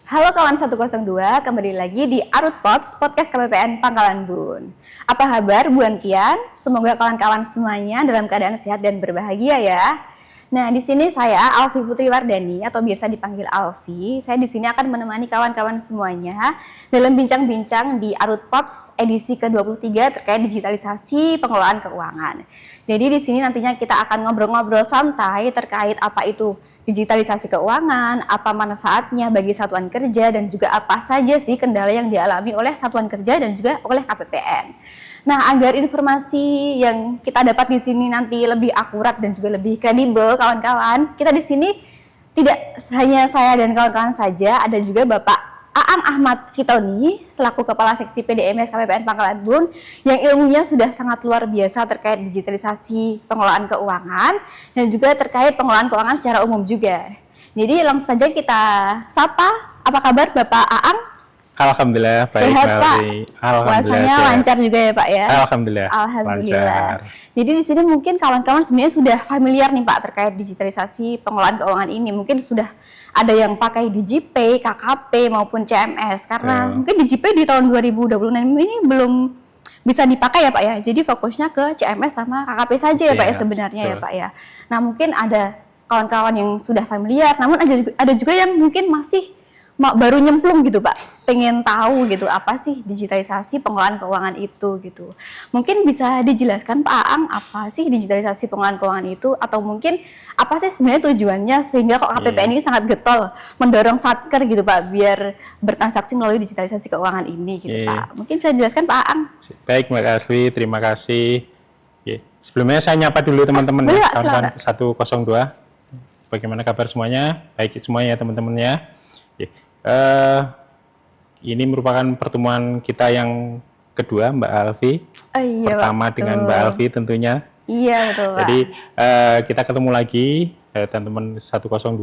Halo kawan 102, kembali lagi di Arut Pods, podcast KPPN Pangkalan Bun. Apa kabar Bu Antian? Semoga kawan-kawan semuanya dalam keadaan sehat dan berbahagia ya. Nah, di sini saya Alfi Putri Wardani atau biasa dipanggil Alfi. Saya di sini akan menemani kawan-kawan semuanya dalam bincang-bincang di Arut Pods edisi ke-23 terkait digitalisasi pengelolaan keuangan. Jadi di sini nantinya kita akan ngobrol-ngobrol santai terkait apa itu digitalisasi keuangan, apa manfaatnya bagi satuan kerja, dan juga apa saja sih kendala yang dialami oleh satuan kerja dan juga oleh KPPN. Nah, agar informasi yang kita dapat di sini nanti lebih akurat dan juga lebih kredibel, kawan-kawan, kita di sini tidak hanya saya dan kawan-kawan saja, ada juga Bapak Aang Ahmad Fitoni selaku Kepala Seksi PDMS KPPN Pangkalan Bun yang ilmunya sudah sangat luar biasa terkait digitalisasi pengelolaan keuangan dan juga terkait pengelolaan keuangan secara umum juga. Jadi langsung saja kita sapa. Apa kabar Bapak Aang? Alhamdulillah baik. Sehat Pak. Alhamdulillah Puasanya sehat. Lancar juga ya Pak ya. Alhamdulillah. Alhamdulillah. Lancar. Jadi di sini mungkin kawan-kawan sebenarnya sudah familiar nih Pak terkait digitalisasi pengelolaan keuangan ini. Mungkin sudah ada yang pakai DigiPay, KKP maupun CMS karena mungkin DigiPay di tahun 2026 ini belum bisa dipakai ya Pak ya. Jadi fokusnya ke CMS sama KKP saja ya Pak ya sebenarnya ya Pak ya. Nah, mungkin ada kawan-kawan yang sudah familiar, namun ada juga yang mungkin masih baru nyemplung gitu Pak, pengen tahu gitu apa sih digitalisasi pengelolaan keuangan itu gitu. Mungkin bisa dijelaskan Pak Aang apa sih digitalisasi pengelolaan keuangan itu, atau mungkin apa sih sebenarnya tujuannya sehingga kok KPPN ini sangat getol mendorong satker gitu Pak biar bertransaksi melalui digitalisasi keuangan ini gitu Pak. Mungkin bisa dijelaskan Pak Aang. Baik Mbak Asli, terima kasih. Sebelumnya saya nyapa dulu teman-teman ya, kawan-kawan 102. Bagaimana kabar semuanya? Baik semuanya teman-temannya. Ini merupakan pertemuan kita yang kedua Mbak Alfi. Iya, pertama betul. Dengan Mbak Alfi tentunya. Iya betul Pak. Jadi kita ketemu lagi teman-teman 102.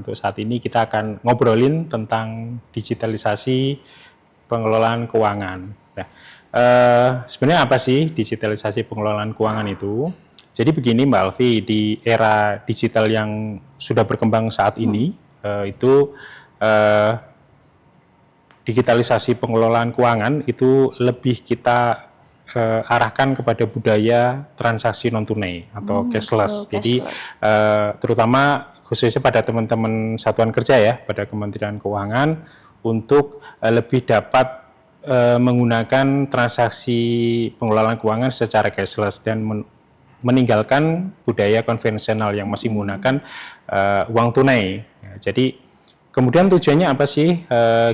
Untuk saat ini kita akan ngobrolin tentang digitalisasi pengelolaan keuangan. Nah, sebenarnya apa sih digitalisasi pengelolaan keuangan itu? Jadi begini Mbak Alfi, di era digital yang sudah berkembang saat ini, itu digitalisasi pengelolaan keuangan itu lebih kita arahkan kepada budaya transaksi non tunai atau cashless. Jadi terutama khususnya pada teman-teman satuan kerja ya, pada Kementerian Keuangan untuk lebih dapat menggunakan transaksi pengelolaan keuangan secara cashless dan meninggalkan budaya konvensional yang masih menggunakan uang tunai. Jadi kemudian tujuannya apa sih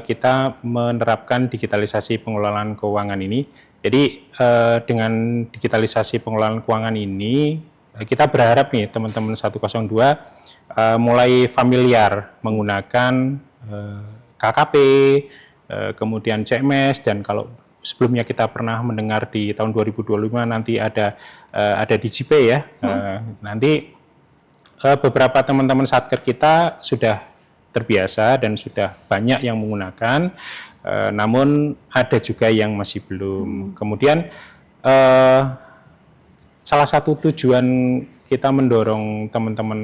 kita menerapkan digitalisasi pengelolaan keuangan ini? Jadi dengan digitalisasi pengelolaan keuangan ini kita berharap nih teman-teman 102 mulai familiar menggunakan KKP, kemudian CMS, dan kalau sebelumnya kita pernah mendengar di tahun 2025 nanti ada DigiPay ya. Nanti beberapa teman-teman satker kita sudah terbiasa dan sudah banyak yang menggunakan, namun ada juga yang masih belum. Kemudian salah satu tujuan kita mendorong teman-teman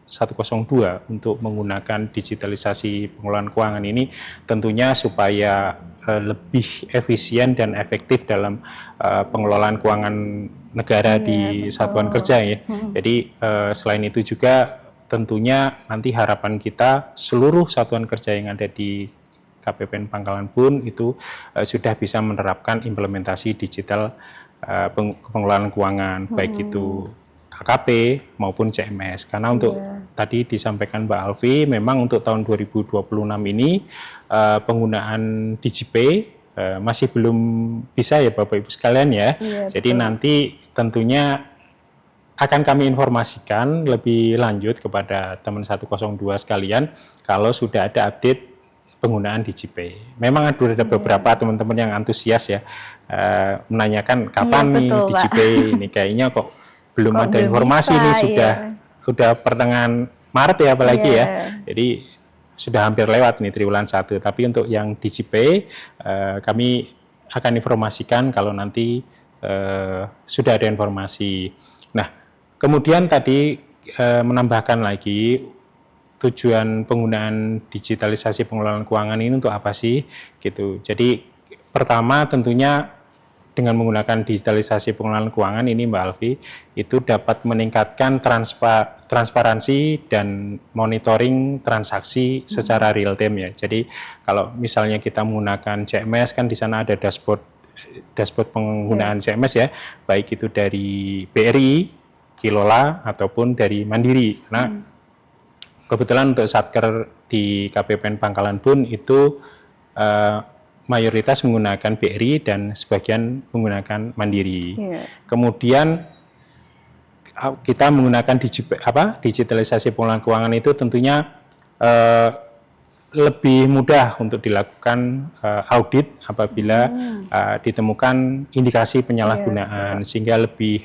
102 untuk menggunakan digitalisasi pengelolaan keuangan ini tentunya supaya lebih efisien dan efektif dalam pengelolaan keuangan negara di satuan kerja ya. Jadi selain itu juga tentunya nanti harapan kita seluruh satuan kerja yang ada di KPPN Pangkalan Bun itu sudah bisa menerapkan implementasi digital pengelolaan keuangan, baik itu KKP maupun CMS. Karena untuk tadi disampaikan Mbak Alfi, memang untuk tahun 2026 ini penggunaan DigiPay masih belum bisa ya Bapak Ibu sekalian ya. Jadi nanti tentunya akan kami informasikan lebih lanjut kepada teman 102 sekalian kalau sudah ada update penggunaan DigiPay. Memang ada beberapa teman-teman yang antusias ya menanyakan kapan nih DigiPay ini, kayaknya kok belum ada informasi nih, sudah pertengahan Maret ya apalagi ya. Jadi sudah hampir lewat nih triwulan 1. Tapi untuk yang DigiPay kami akan informasikan kalau nanti sudah ada informasi. Nah, kemudian tadi menambahkan lagi tujuan penggunaan digitalisasi pengelolaan keuangan ini untuk apa sih gitu. Jadi pertama tentunya dengan menggunakan digitalisasi pengelolaan keuangan ini Mbak Alfi, itu dapat meningkatkan transparansi dan monitoring transaksi secara real time ya. Jadi kalau misalnya kita menggunakan CMS kan di sana ada dashboard penggunaan CMS ya, baik itu dari BRI, Kilola ataupun dari Mandiri. Nah, kebetulan untuk Satker di KPPN Pangkalan Bun itu mayoritas menggunakan BRI dan sebagian menggunakan Mandiri. Kemudian kita menggunakan digitalisasi pengelolaan keuangan itu tentunya lebih mudah untuk dilakukan audit apabila ditemukan indikasi penyalahgunaan, sehingga lebih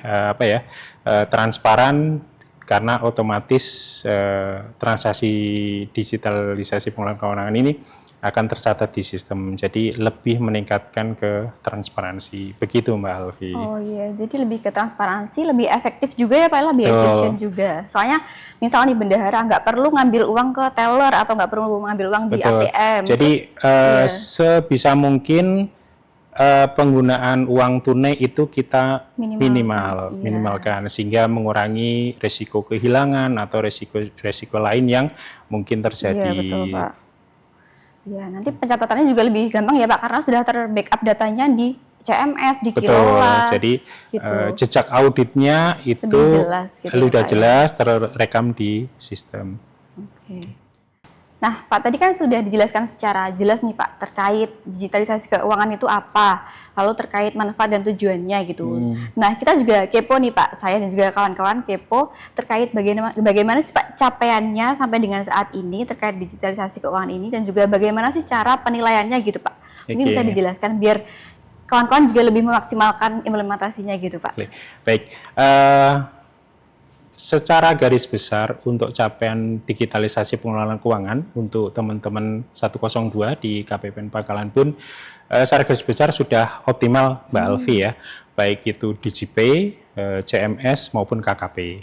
transparan karena otomatis transaksi digitalisasi pengelolaan keuangan ini akan tercatat di sistem, jadi lebih meningkatkan ke transparansi. Begitu Mbak Alfi. Oh iya, jadi lebih ke transparansi, lebih efektif juga ya Pak, lebih efisien juga. Soalnya misalnya nih bendahara nggak perlu ngambil uang ke teller atau nggak perlu ngambil uang di ATM. Jadi sebisa mungkin penggunaan uang tunai itu kita minimalkan sehingga mengurangi risiko kehilangan atau risiko lain yang mungkin terjadi. Iya betul Pak. Ya, nanti pencatatannya juga lebih gampang ya Pak, karena sudah terbackup datanya di CMS, di Kilola. Jadi jejak auditnya itu sudah jelas terrekam di sistem. Nah Pak, tadi kan sudah dijelaskan secara jelas nih Pak, terkait digitalisasi keuangan itu apa, lalu terkait manfaat dan tujuannya gitu. Nah kita juga kepo nih Pak, saya dan juga kawan-kawan kepo terkait bagaimana sih Pak capaiannya sampai dengan saat ini terkait digitalisasi keuangan ini, dan juga bagaimana sih cara penilaiannya gitu Pak. Mungkin bisa dijelaskan biar kawan-kawan juga lebih memaksimalkan implementasinya gitu Pak. Baik. Secara garis besar untuk capaian digitalisasi pengelolaan keuangan untuk teman-teman 102 di KPPN Pangkalan Bun, secara garis besar sudah optimal Mbak Alfi ya, baik itu DigiPay, CMS maupun KKP.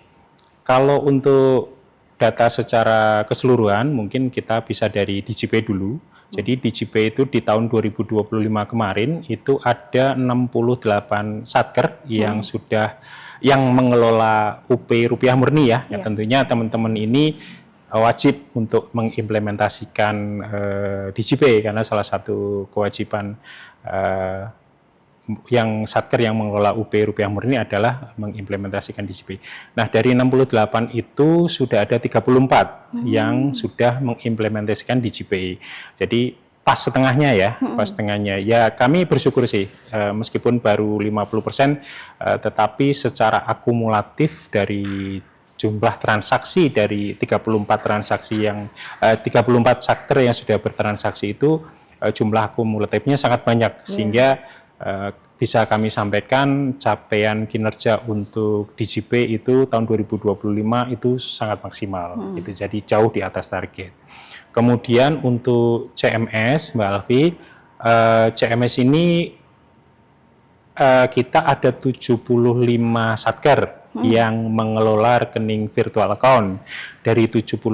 Kalau untuk data secara keseluruhan mungkin kita bisa dari DigiPay dulu. Jadi DigiPay itu di tahun 2025 kemarin itu ada 68 satker yang mengelola UP rupiah murni ya. Tentunya teman-teman ini wajib untuk mengimplementasikan DigiPay, karena salah satu kewajiban yang satker yang mengelola UP rupiah murni adalah mengimplementasikan DigiPay. Nah, dari 68 itu sudah ada 34 yang sudah mengimplementasikan DigiPay. Jadi pas setengahnya ya, pas setengahnya. Ya kami bersyukur sih, meskipun baru 50%, tetapi secara akumulatif dari jumlah transaksi dari 34 transaksi yang 34 satker yang sudah bertransaksi itu jumlah akumulatifnya sangat banyak, sehingga bisa kami sampaikan capaian kinerja untuk DigiPay itu tahun 2025 itu sangat maksimal, itu jadi jauh di atas target. Kemudian untuk CMS, Mbak Alfi, CMS ini kita ada 75 satker yang mengelola rekening virtual account. Dari 75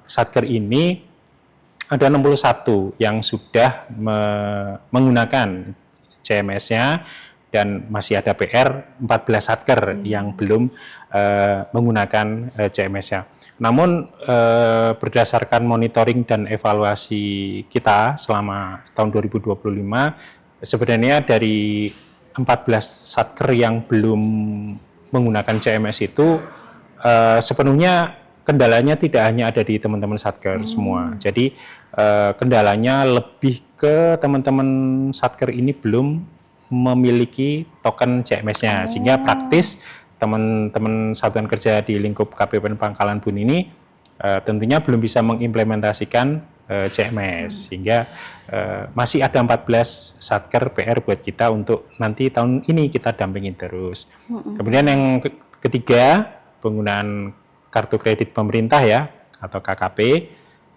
satker ini ada 61 yang sudah menggunakan CMS-nya, dan masih ada PR 14 satker yang belum menggunakan CMS-nya. Namun berdasarkan monitoring dan evaluasi kita selama tahun 2025, sebenarnya dari 14 satker yang belum menggunakan CMS itu sepenuhnya kendalanya tidak hanya ada di teman-teman satker semua. Jadi kendalanya lebih ke teman-teman satker ini belum memiliki token CMS-nya, sehingga praktis teman-teman satuan kerja di lingkup KPPN Pangkalan Bun ini tentunya belum bisa mengimplementasikan CMS, sehingga masih ada 14 satker PR buat kita untuk nanti tahun ini kita dampingin terus. Kemudian yang ketiga, penggunaan kartu kredit pemerintah ya, atau KKP.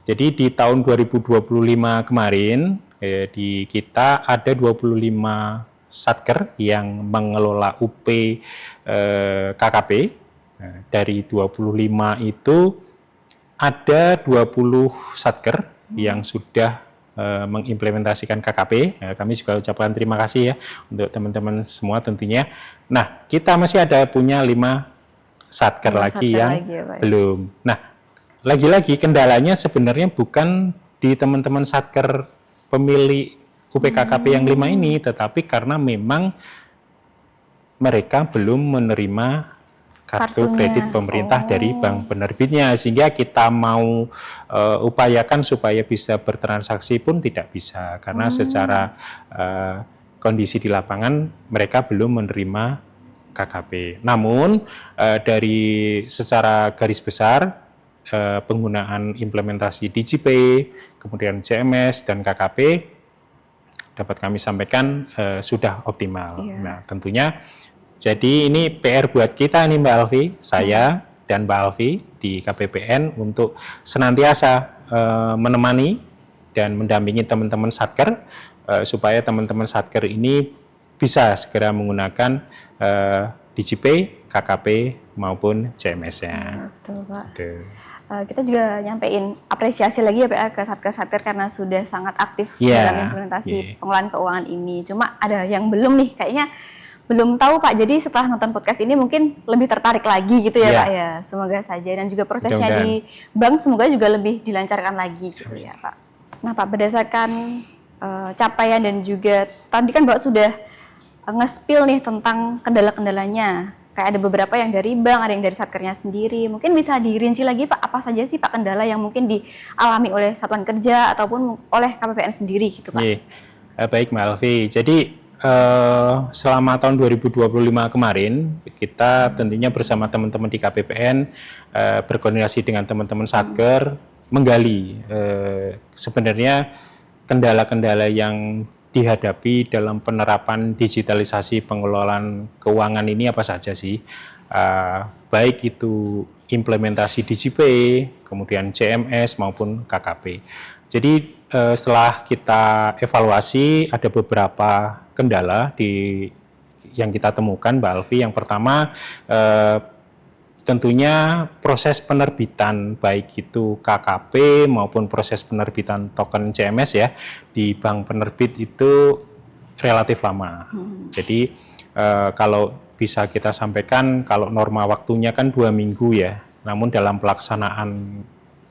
Jadi di tahun 2025 kemarin di kita ada 25 satker yang mengelola UP KKP. Dari 25 itu ada 20 satker yang sudah mengimplementasikan KKP. Kami juga ucapkan terima kasih ya untuk teman-teman semua tentunya. Nah, kita masih ada punya 5 satker lagi yang lagi ya, Pak, ya? belum. Nah, lagi-lagi kendalanya sebenarnya bukan di teman-teman satker pemilik UPKKP yang 5 ini, tetapi karena memang mereka belum menerima kartu Kartunya. kredit pemerintah dari bank penerbitnya, sehingga kita mau upayakan supaya bisa bertransaksi pun tidak bisa karena secara kondisi di lapangan mereka belum menerima KKP. Namun dari secara garis besar penggunaan implementasi DigiPay, kemudian CMS dan KKP dapat kami sampaikan sudah optimal. Iya. Nah, tentunya jadi ini PR buat kita nih Mbak Alfi, saya dan Mbak Alfi di KPPN untuk senantiasa menemani dan mendampingi teman-teman satker supaya teman-teman satker ini bisa segera menggunakan DigiPay, KKP maupun CMS-nya. Betul, Pak. Betul. Kita juga nyampein apresiasi lagi ya Pak ya, ke satker-satker karena sudah sangat aktif Yeah, dalam implementasi pengelolaan keuangan ini. Cuma ada yang belum nih, kayaknya belum tahu Pak. Jadi setelah nonton podcast ini mungkin lebih tertarik lagi gitu ya Yeah. Pak ya. Semoga saja, dan juga prosesnya Mudah-mudahan. di bank semoga juga lebih dilancarkan lagi gitu ya Pak. Nah Pak, berdasarkan capaian dan juga tadi kan Bapak sudah nge-spill nih tentang kendala-kendalanya. Kayak ada beberapa yang dari bank, ada yang dari satkernya sendiri. Mungkin bisa dirinci lagi Pak, apa saja sih Pak kendala yang mungkin dialami oleh satuan kerja ataupun oleh KPPN sendiri gitu Pak? Baik Mbak Alfi, jadi selama tahun 2025 kemarin kita tentunya bersama teman-teman di KPPN berkoordinasi dengan teman-teman satker menggali sebenarnya kendala-kendala yang dihadapi dalam penerapan digitalisasi pengelolaan keuangan ini apa saja sih, baik itu implementasi DigiPay, kemudian CMS maupun KKP. Jadi setelah kita evaluasi ada beberapa kendala yang kita temukan Mbak Alfi. Yang pertama tentunya proses penerbitan baik itu KKP maupun proses penerbitan token CMS ya di bank penerbit itu relatif lama. Jadi kalau bisa kita sampaikan kalau norma waktunya kan 2 minggu ya, namun dalam pelaksanaan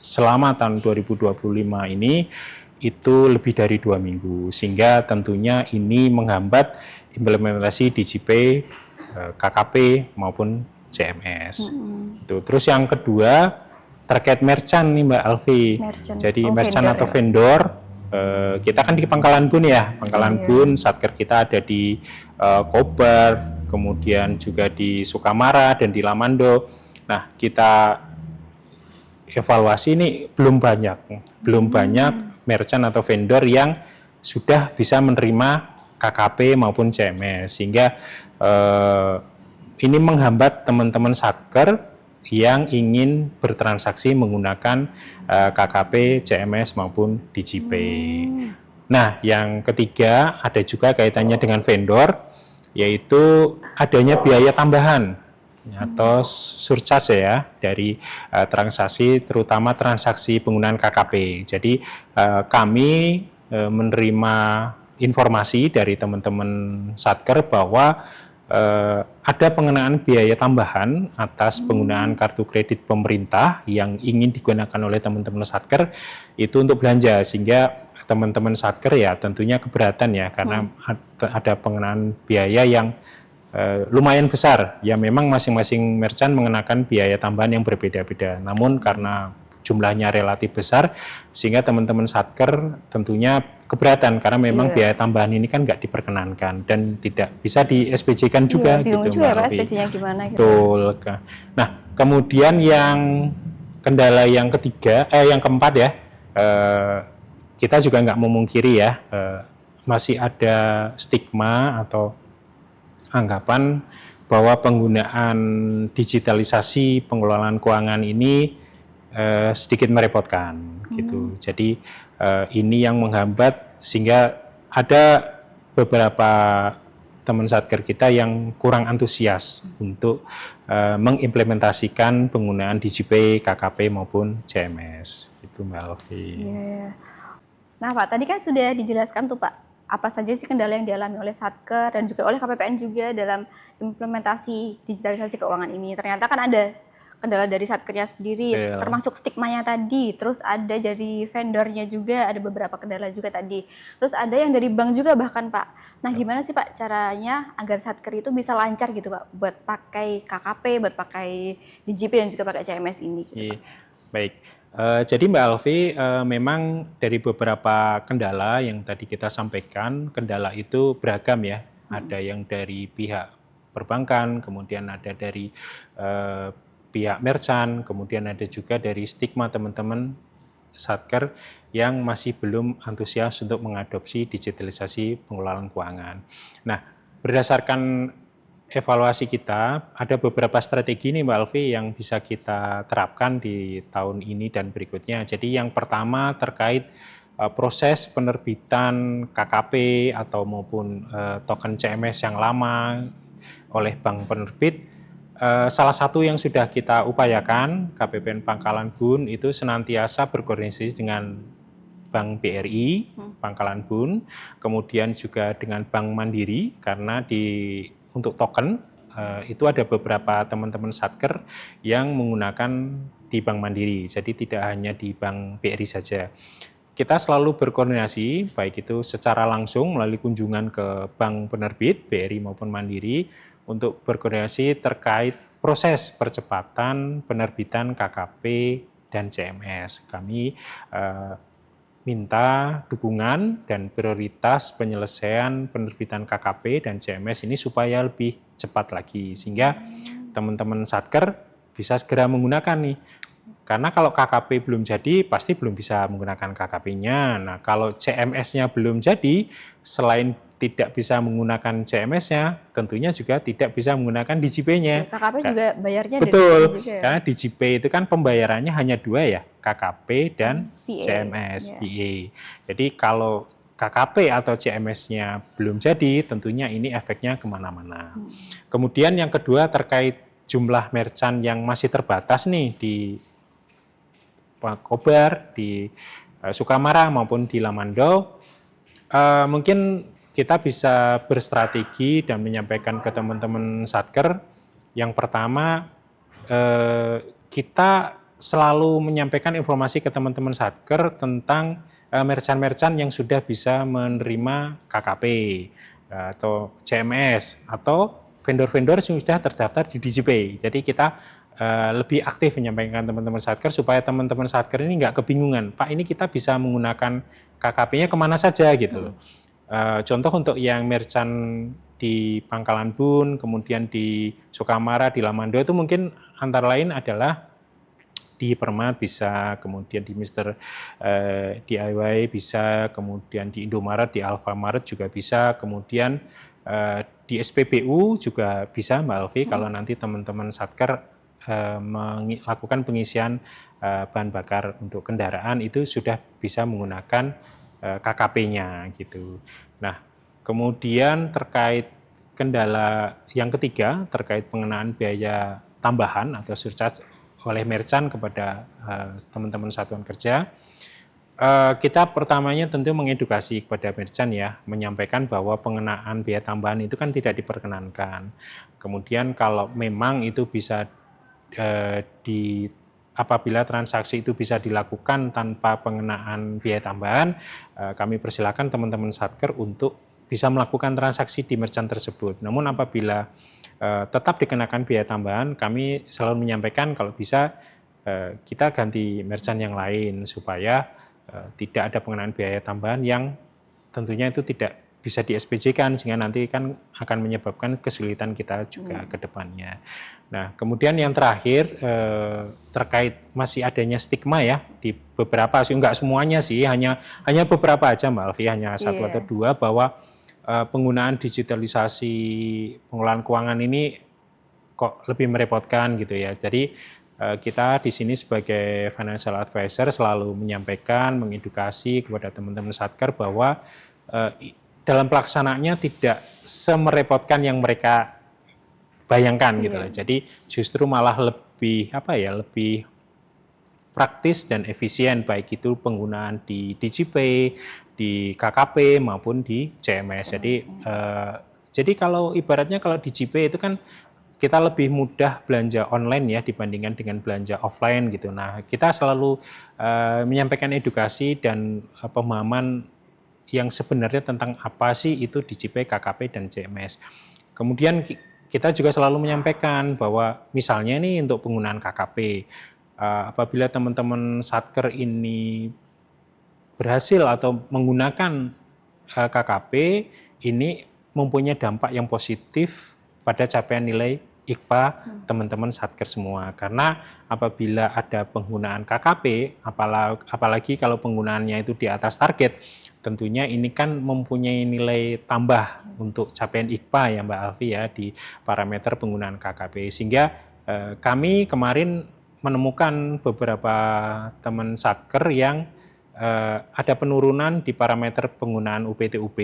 selama tahun 2025 ini itu lebih dari 2 minggu, sehingga tentunya ini menghambat implementasi DigiPay, KKP maupun CMS. Terus yang kedua terkait merchant nih Mbak Alfi. Jadi merchant atau vendor, kita kan di Pangkalan Bun ya, Pangkalan Bun, satker kita ada di Kober, kemudian juga di Sukamara dan di Lamando. Nah, kita evaluasi ini belum banyak merchant atau vendor yang sudah bisa menerima KKP maupun CMS, sehingga ini menghambat teman-teman satker yang ingin bertransaksi menggunakan KKP, CMS maupun DigiPay. Nah, yang ketiga ada juga kaitannya dengan vendor, yaitu adanya biaya tambahan atau surcharge ya dari transaksi, terutama transaksi penggunaan KKP. Jadi kami menerima informasi dari teman-teman satker bahwa ada pengenaan biaya tambahan atas penggunaan kartu kredit pemerintah yang ingin digunakan oleh teman-teman satker itu untuk belanja, sehingga teman-teman satker ya tentunya keberatan ya karena ada pengenaan biaya yang lumayan besar ya. Memang masing-masing merchant mengenakan biaya tambahan yang berbeda-beda, namun karena jumlahnya relatif besar sehingga teman-teman satker tentunya keberatan karena memang biaya tambahan ini kan nggak diperkenankan dan tidak bisa di SPJ-kan juga bingung gitu juga Mbak Pak, Alfi. SPJ-nya gimana gitu. Betul. Nah, kemudian yang kendala yang ketiga, yang keempat ya, kita juga nggak memungkiri ya, masih ada stigma atau anggapan bahwa penggunaan digitalisasi pengelolaan keuangan ini sedikit merepotkan gitu. Jadi ini yang menghambat sehingga ada beberapa teman satker kita yang kurang antusias untuk mengimplementasikan penggunaan DigiPay, KKP maupun CMS. Itu Mbak Alfi. Iya. Nah Pak, tadi kan sudah dijelaskan tuh Pak, apa saja sih kendala yang dialami oleh Satker dan juga oleh KPPN juga dalam implementasi digitalisasi keuangan ini. Ternyata kan ada kendala dari Satkernya sendiri, termasuk stigmanya tadi, terus ada dari vendornya juga, ada beberapa kendala juga tadi. Terus ada yang dari bank juga bahkan Pak. Nah gimana sih Pak caranya agar Satker itu bisa lancar gitu Pak, buat pakai KKP, buat pakai DigiPay dan juga pakai CMS ini gitu Pak. Baik. Jadi Mbak Alfi, memang dari beberapa kendala yang tadi kita sampaikan, kendala itu beragam ya. Ada yang dari pihak perbankan, kemudian ada dari pihak merchant, kemudian ada juga dari stigma teman-teman satker yang masih belum antusias untuk mengadopsi digitalisasi pengelolaan keuangan. Nah, berdasarkan evaluasi kita, ada beberapa strategi nih Mbak Alfi yang bisa kita terapkan di tahun ini dan berikutnya. Jadi yang pertama terkait proses penerbitan KKP atau maupun token CMS yang lama oleh bank penerbit. Salah satu yang sudah kita upayakan, KPPN Pangkalan Bun itu senantiasa berkoordinasi dengan Bank BRI, Pangkalan Bun, kemudian juga dengan Bank Mandiri, karena untuk token itu ada beberapa teman-teman satker yang menggunakan di Bank Mandiri, jadi tidak hanya di Bank BRI saja. Kita selalu berkoordinasi, baik itu secara langsung melalui kunjungan ke bank penerbit, BRI maupun Mandiri, untuk berkoordinasi terkait proses percepatan penerbitan KKP dan CMS. Kami minta dukungan dan prioritas penyelesaian penerbitan KKP dan CMS ini supaya lebih cepat lagi, sehingga teman-teman satker bisa segera menggunakan nih. Karena kalau KKP belum jadi, pasti belum bisa menggunakan KKP-nya. Nah, kalau CMS-nya belum jadi, selain tidak bisa menggunakan CMS-nya, tentunya juga tidak bisa menggunakan DigiPay-nya. KKP juga bayarnya betul, dari juga ya? Karena DigiPay itu kan pembayarannya hanya dua ya, KKP dan VA, CMS, VA. Jadi kalau KKP atau CMS-nya belum jadi, tentunya ini efeknya kemana-mana. Kemudian yang kedua terkait jumlah merchant yang masih terbatas nih di Kobar, di Sukamara maupun di Lamando, mungkin kita bisa berstrategi dan menyampaikan ke teman-teman satker. Yang pertama, kita selalu menyampaikan informasi ke teman-teman satker tentang merchant-merchant yang sudah bisa menerima KKP atau CMS atau vendor-vendor yang sudah terdaftar di DigiPay. Jadi kita lebih aktif menyampaikan teman-teman satker supaya teman-teman satker ini nggak kebingungan, Pak ini kita bisa menggunakan KKP-nya kemana saja gitu loh. Contoh untuk yang merchant di Pangkalan Bun, kemudian di Sukamara, di Lamando itu mungkin antara lain adalah di Permat bisa, kemudian di Mr. DIY bisa, kemudian di Indomaret, di Alfamaret juga bisa, kemudian di SPBU juga bisa Mbak Alfi kalau nanti teman-teman satker melakukan pengisian bahan bakar untuk kendaraan itu sudah bisa menggunakan KKP-nya gitu. Nah, kemudian terkait kendala yang ketiga terkait pengenaan biaya tambahan atau surcharge oleh merchant kepada teman-teman satuan kerja, kita pertamanya tentu mengedukasi kepada merchant ya, menyampaikan bahwa pengenaan biaya tambahan itu kan tidak diperkenankan. Kemudian kalau memang itu bisa apabila transaksi itu bisa dilakukan tanpa pengenaan biaya tambahan, kami persilakan teman-teman satker untuk bisa melakukan transaksi di merchant tersebut. Namun apabila tetap dikenakan biaya tambahan, kami selalu menyampaikan kalau bisa kita ganti merchant yang lain supaya tidak ada pengenaan biaya tambahan yang tentunya itu tidak bisa di SPJ-kan, sehingga nanti kan akan menyebabkan kesulitan kita juga ke depannya. Nah, kemudian yang terakhir terkait masih adanya stigma ya di beberapa, enggak semuanya sih, hanya beberapa aja Mbak Alfi, hanya satu atau dua, bahwa penggunaan digitalisasi pengelolaan keuangan ini kok lebih merepotkan gitu ya. Jadi kita di sini sebagai financial advisor selalu menyampaikan, mengedukasi kepada teman-teman satker bahwa dalam pelaksanaannya tidak semerepotkan yang mereka bayangkan gitu loh. Jadi justru malah lebih lebih praktis dan efisien, baik itu penggunaan di DigiPay, di KKP maupun di CMS. Jadi kalau ibaratnya kalau DigiPay itu kan kita lebih mudah belanja online ya dibandingkan dengan belanja offline gitu. Nah, kita selalu menyampaikan edukasi dan pemahaman yang sebenarnya tentang apa sih itu DigiPay, KKP, dan CMS. Kemudian kita juga selalu menyampaikan bahwa misalnya nih untuk penggunaan KKP, apabila teman-teman Satker ini berhasil atau menggunakan KKP, ini mempunyai dampak yang positif pada capaian nilai IKPA teman-teman Satker semua. Karena apabila ada penggunaan KKP, apalagi kalau penggunaannya itu di atas target, tentunya ini kan mempunyai nilai tambah untuk capaian IKPA ya Mbak Alfi ya di parameter penggunaan KKP. Sehingga kami kemarin menemukan beberapa teman Satker yang ada penurunan di parameter penggunaan UPT-UP,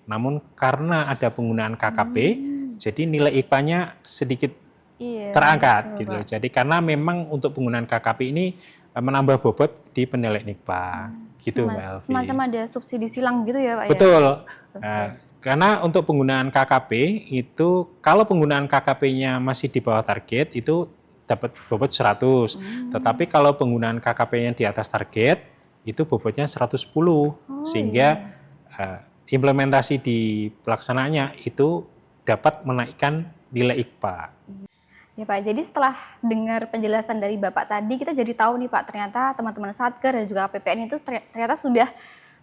namun karena ada penggunaan KKP, jadi nilai IKPA-nya sedikit terangkat gitu. Jadi karena memang untuk penggunaan KKP ini menambah bobot di penilaian IKPA. Gitu Mbak Elvi. Semacam ada subsidi silang gitu ya Pak Betul. ya? Karena untuk penggunaan KKP itu, kalau penggunaan KKP-nya masih di bawah target, itu dapat bobot 100. Tetapi kalau penggunaan KKP-nya di atas target, itu bobotnya 110. Sehingga implementasi di pelaksanaannya itu dapat menaikkan nilai IKPA. Ya Pak, jadi setelah dengar penjelasan dari Bapak tadi, kita jadi tahu nih Pak, ternyata teman-teman Satker dan juga KPPN itu ternyata sudah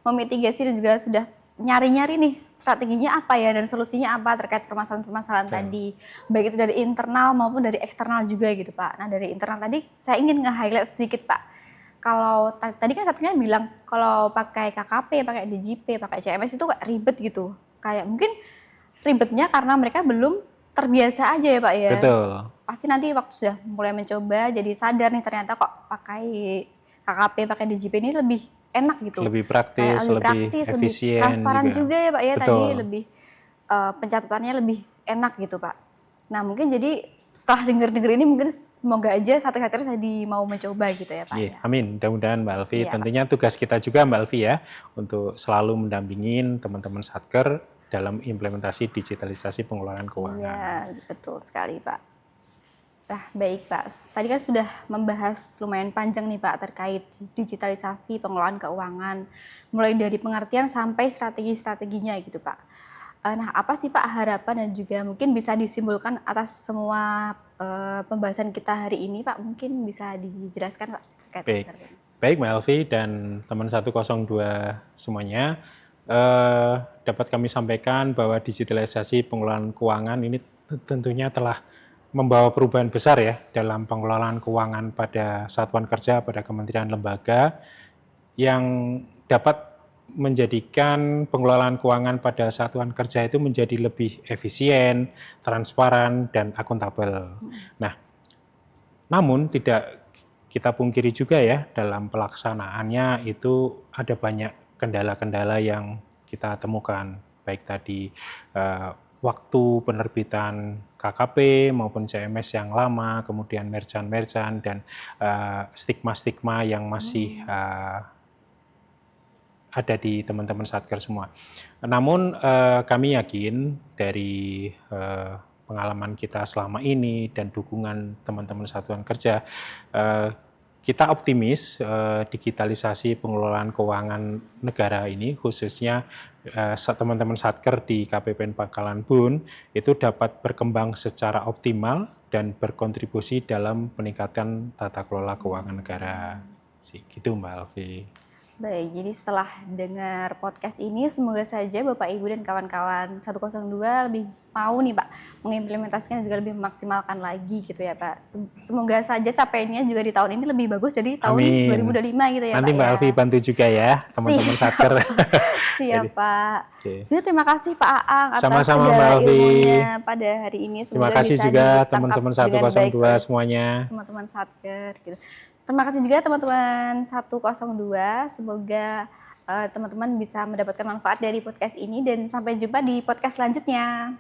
memitigasi dan juga sudah nyari-nyari nih strateginya apa ya dan solusinya apa terkait permasalahan-permasalahan tadi. Baik itu dari internal maupun dari eksternal juga gitu Pak. Nah dari internal tadi saya ingin nge-highlight sedikit Pak. Kalau tadi kan Satkernya bilang kalau pakai KKP, pakai DigiPay, pakai CMS itu kayak ribet gitu. Kayak mungkin ribetnya karena mereka belum terbiasa aja ya Pak ya. Betul. Pasti nanti waktu sudah mulai mencoba jadi sadar nih ternyata kok pakai KKP, pakai DigiPay ini lebih enak gitu. Lebih praktis, lebih efisien, lebih transparan juga ya Pak ya. Betul. Tadi lebih pencatatannya lebih enak gitu Pak. Nah mungkin jadi setelah dengar-dengar ini mungkin semoga aja satu-satunya jadi mau mencoba gitu ya Pak. Yeah, amin, mudah-mudahan Mbak Alfi. Ya, tentunya tugas kita juga Mbak Alfi ya untuk selalu mendampingin teman-teman Satker dalam implementasi digitalisasi pengelolaan keuangan. Iya, betul sekali Pak. Nah, baik Pak. Tadi kan sudah membahas lumayan panjang nih Pak terkait digitalisasi pengelolaan keuangan, mulai dari pengertian sampai strategi-strateginya gitu Pak. Nah, apa sih Pak harapan dan juga mungkin bisa disimpulkan atas semua pembahasan kita hari ini Pak? Mungkin bisa dijelaskan Pak terkait Baik Mbak Elvi dan teman 102 semuanya. Dapat kami sampaikan bahwa digitalisasi pengelolaan keuangan ini tentunya telah membawa perubahan besar ya dalam pengelolaan keuangan pada satuan kerja, pada kementerian lembaga yang dapat menjadikan pengelolaan keuangan pada satuan kerja itu menjadi lebih efisien, transparan, dan akuntabel. Nah, namun tidak kita pungkiri juga ya dalam pelaksanaannya itu ada banyak kendala-kendala yang kita temukan, baik tadi waktu penerbitan KKP maupun CMS yang lama, kemudian merchant-merchant dan stigma-stigma yang masih ada di teman-teman Satker semua. Namun kami yakin dari pengalaman kita selama ini dan dukungan teman-teman satuan kerja, kita optimis digitalisasi pengelolaan keuangan negara ini, khususnya teman-teman Satker di KPPN Pangkalan Bun, itu dapat berkembang secara optimal dan berkontribusi dalam peningkatan tata kelola keuangan negara. Gitu Mbak Alfi. Baik, jadi setelah dengar podcast ini, semoga saja Bapak Ibu dan kawan-kawan 102 lebih mau nih Pak, mengimplementasikan juga lebih memaksimalkan lagi gitu ya Pak. Semoga saja capaiannya juga di tahun ini lebih bagus dari tahun 2025 gitu ya Nanti Pak. Mbak Alfi bantu juga ya, teman-teman Satker. Siap Pak. Okay. Terima kasih Pak Aang atas sama-sama segala Mbak Alfi ilmunya pada hari ini. Terima kasih juga teman-teman 102 semuanya. Teman-teman Satker gitu. Terima kasih juga teman-teman 102, semoga teman-teman bisa mendapatkan manfaat dari podcast ini dan sampai jumpa di podcast selanjutnya.